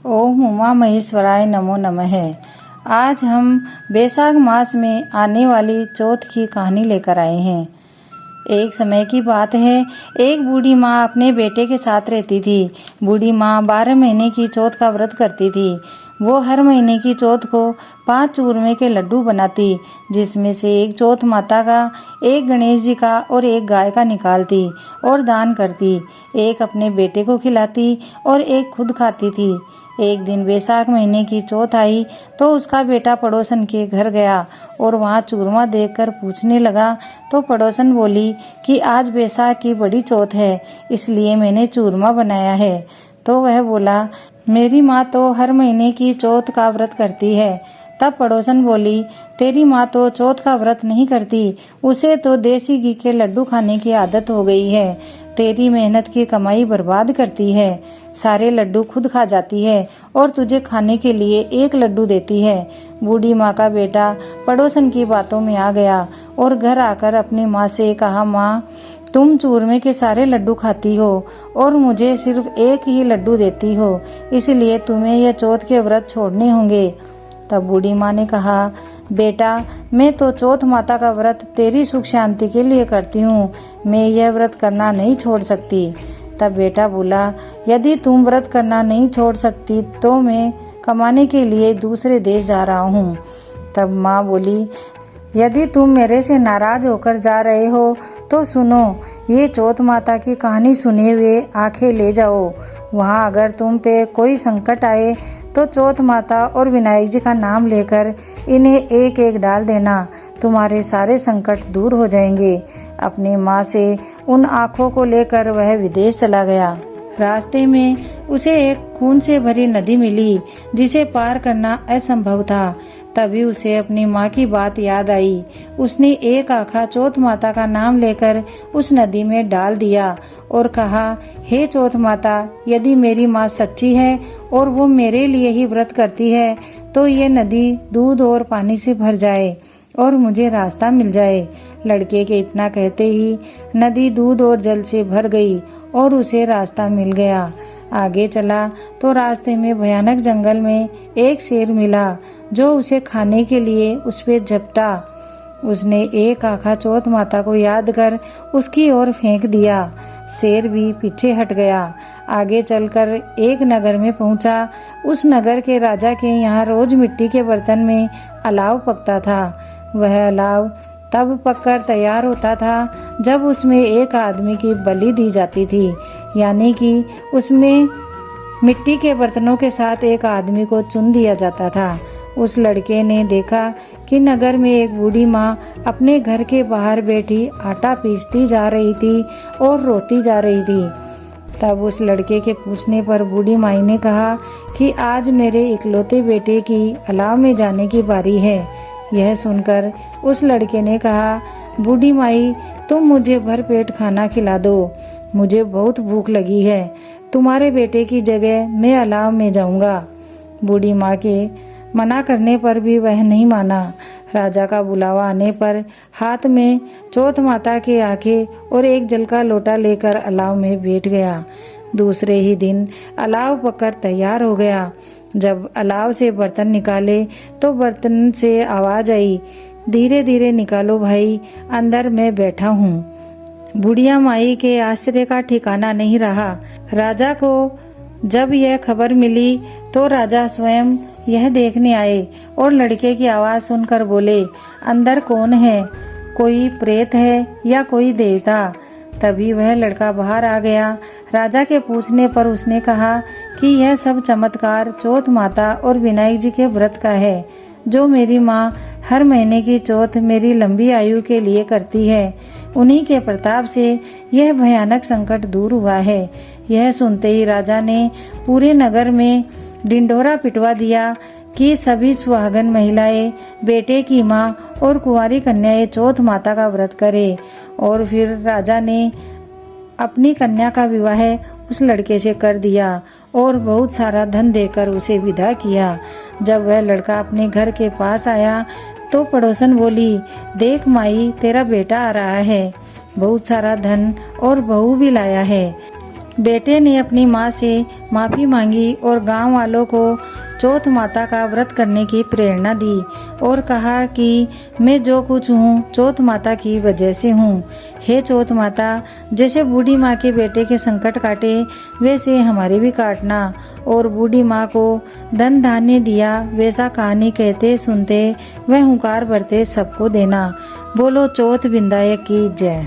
ओम उमा महेश्वराय नमो नमः। आज हम बैसाख मास में आने वाली चौथ की कहानी लेकर आए हैं। एक समय की बात है, एक बूढ़ी माँ अपने बेटे के साथ रहती थी। बूढ़ी माँ 12 महीने की चौथ का व्रत करती थी। वो हर महीने की चौथ को 5 चूरमे के लड्डू बनाती, जिसमें से एक चौथ माता का, एक गणेश जी का और एक गाय का निकालती और दान करती। एक अपने बेटे को खिलाती और एक खुद खाती थी। एक दिन बैसाख महीने की चौथ आई तो उसका बेटा पड़ोसन के घर गया और वहाँ चूरमा देखकर पूछने लगा तो पड़ोसन बोली कि आज बैसाख की बड़ी चौथ है, इसलिए मैंने चूरमा बनाया है। तो वह बोला, मेरी माँ तो हर महीने की चौथ का व्रत करती है। तब पड़ोसन बोली, तेरी माँ तो चौथ का व्रत नहीं करती, उसे तो देसी घी के लड्डू खाने की आदत हो गई है। तेरी मेहनत की कमाई बर्बाद करती है, सारे लड्डू खुद खा जाती है और तुझे खाने के लिए एक लड्डू देती है। बूढ़ी माँ का बेटा पड़ोसन की बातों में आ गया और घर आकर अपनी माँ से कहा, माँ, तुम चूरमे के सारे लड्डू खाती हो और मुझे सिर्फ एक ही लड्डू देती हो, इसलिए तुम्हें यह चौथ के व्रत छोड़ने होंगे। तब बूढ़ी माँ ने कहा, बेटा, मैं तो चौथ माता का व्रत तेरी सुख शांति के लिए करती हूँ, मैं यह व्रत करना नहीं छोड़ सकती। तब बेटा बोला, यदि तुम व्रत करना नहीं छोड़ सकती तो मैं कमाने के लिए दूसरे देश जा रहा हूँ। तब माँ बोली, यदि तुम मेरे से नाराज होकर जा रहे हो तो सुनो, ये चौथ माता की कहानी सुने हुए आंखें ले जाओ। वहाँ अगर तुम पे कोई संकट आए तो चौथ माता और विनायक जी का नाम लेकर इन्हें एक एक डाल देना, तुम्हारे सारे संकट दूर हो जाएंगे। अपनी माँ से उन आँखों को लेकर वह विदेश चला गया। रास्ते में उसे एक खून से भरी नदी मिली, जिसे पार करना असंभव था। तभी उसे अपनी माँ की बात याद आई। उसने एक आँखा चौथ माता का नाम लेकर उस नदी में डाल दिया और कहा, हे चौथ माता, यदि मेरी माँ सच्ची है और वो मेरे लिए ही व्रत करती है तो ये नदी दूध और पानी से भर जाए और मुझे रास्ता मिल जाए। लड़के के इतना कहते ही नदी दूध और जल से भर गई और उसे रास्ता मिल गया। आगे चला तो रास्ते में भयानक जंगल में एक शेर मिला, जो उसे खाने के लिए उस पे झपटा। उसने एक आँखा चौथ माता को याद कर उसकी ओर फेंक दिया। शेर भी पीछे हट गया। आगे चलकर एक नगर में पहुंचा। उस नगर के राजा के यहाँ रोज मिट्टी के बर्तन में अलाव पकता था। वह अलाव तब पककर तैयार होता था जब उसमें एक आदमी की बलि दी जाती थी, यानी कि उसमें मिट्टी के बर्तनों के साथ एक आदमी को चुन दिया जाता था। उस लड़के ने देखा कि नगर में एक बूढ़ी माँ अपने घर के बाहर बैठी आटा पीसती जा रही थी और रोती जा रही थी। तब उस लड़के के पूछने पर बूढ़ी माई ने कहा कि आज मेरे इकलौते बेटे की अलाव में जाने की बारी है। यह सुनकर उस लड़के ने कहा, बूढ़ी माई, तुम मुझे भरपेट खाना खिला दो, मुझे बहुत भूख लगी है। तुम्हारे बेटे की जगह मैं अलाव में जाऊंगा। बूढ़ी माँ के मना करने पर भी वह नहीं माना। राजा का बुलावा आने पर हाथ में चौथ माता के आंखें और एक जल का लोटा लेकर अलाव में बैठ गया। दूसरे ही दिन अलाव पककर तैयार हो गया। जब अलाव से बर्तन निकाले तो बर्तन से आवाज आई, धीरे धीरे निकालो भाई, अंदर मैं बैठा हूँ। बुढ़िया माई के आश्चर्य का ठिकाना नहीं रहा। राजा को जब यह खबर मिली तो राजा स्वयं यह देखने आए और लड़के की आवाज सुनकर बोले, अंदर कौन है, कोई प्रेत है या कोई देवता? तभी वह लड़का बाहर आ गया। राजा के पूछने पर उसने कहा कि यह सब चमत्कार चौथ माता और विनायक जी के व्रत का है, जो मेरी माँ हर महीने की चौथ मेरी लंबी आयु के लिए करती है। उन्हीं के प्रताप से यह भयानक संकट दूर हुआ है। यह सुनते ही राजा ने पूरे नगर में ढिंढोरा पिटवा दिया कि सभी सुहागन महिलाएं, बेटे की माँ और कुंवारी कन्याएं चौथ माता का व्रत करें। और फिर राजा ने अपनी कन्या का विवाह उस लड़के से कर दिया और बहुत सारा धन देकर उसे विदा किया। जब वह लड़का अपने घर के पास आया तो पड़ोसन बोली, देख माई, तेरा बेटा आ रहा है, बहुत सारा धन और बहू भी लाया है। बेटे ने अपनी माँ से माफ़ी मांगी और गांव वालों को चौथ माता का व्रत करने की प्रेरणा दी और कहा कि मैं जो कुछ हूँ चौथ माता की वजह से हूँ। हे चौथ माता, जैसे बूढ़ी माँ के बेटे के संकट काटे वैसे हमारे भी काटना, और बूढ़ी माँ को धन धान्य दिया वैसा कहानी कहते सुनते वह हुंकार भरते सबको देना। बोलो चौथ विंदायक की जय।